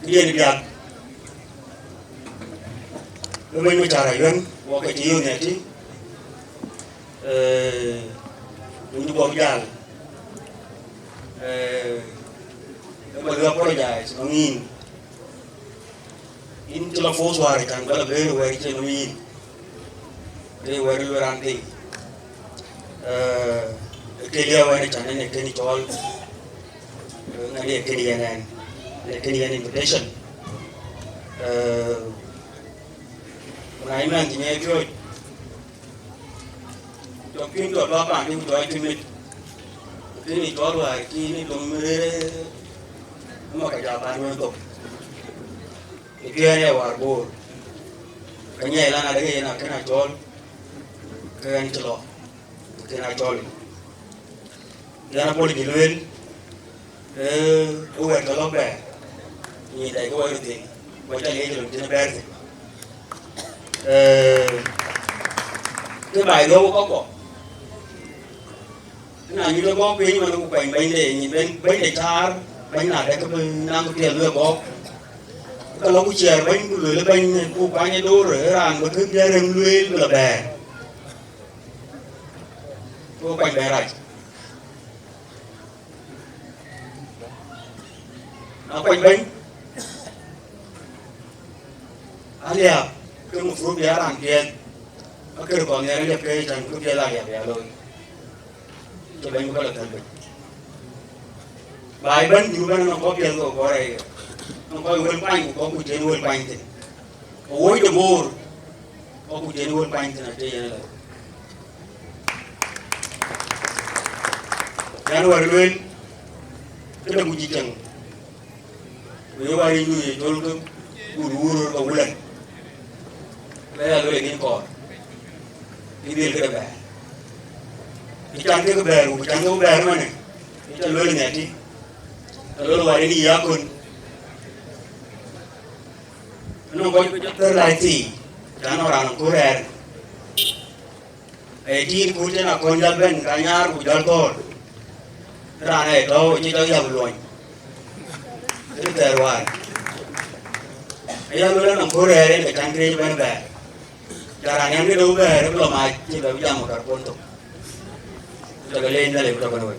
Dia dia. Kami bicara kan, waktu itu nanti, untuk berjalan, berapa jauh, seminggu. Ini telah fokus hari kan, kalau baru hari seminggu, dia baru berhenti. Kerja hari macam ni, kerja jual, nanti kerja invitation. Ngày mai thì nghe chơi, cho phim cho ba bạn đi chơi thì mình cái này cho rồi cái này đồng mới mà cái giá bán nó tốt, cái kia này vào bồ, cái này là cái này cho, cái này cho, cái này cho, cái này bồi dưỡng lên, uống cái lốc bè, nhìn thấy cái uống thì, bây giờ lấy được cái bè thì cái bài đâu có bỏ cái này như nó có cái mà nó cũng bánh để nhìn bánh để char bánh nào đấy cái năng có tiền nữa có cái nó cũng chè bánh lưỡi là bánh cụ quá như đô rồi rằng nó cứ ra rừng lưỡi là bè có bánh bè này nó bánh alia cái một phút bé làm tiền, cái còn nghe nó cái chẳng cứ bé làm đẹp rồi, cho nên có là thật bệnh. Bài bánh như bên nó có tiền rồi có đây, nó có uốn bánh có cụ chế uốn bánh thì, ôi đồ mồ, có cụ chế uốn bánh thì là chơi này. Cái nó lên, cái nó cụ chỉ chẳng, bây giờ đi nuôi cho nó uru có uốn. Đây là người nghiên còn đi điên cái bè đi chăn cái bè của chăn cái bè mà này đi chăn lưới này đi lưới ngoài đi giá con nó có cái lại gì chăn nó làm cố rèn ấy đi cũng chỉ là con dân bên cả nhà của dân con ra này đâu chỉ có dòng luồn cái tè hoài ấy là lưới làm cố rèn để chăn cái bên bè Jarang yang dia ubah, dia belum aja, dia belum jam makan pun tu. Kita kalian dah lepas tu kan,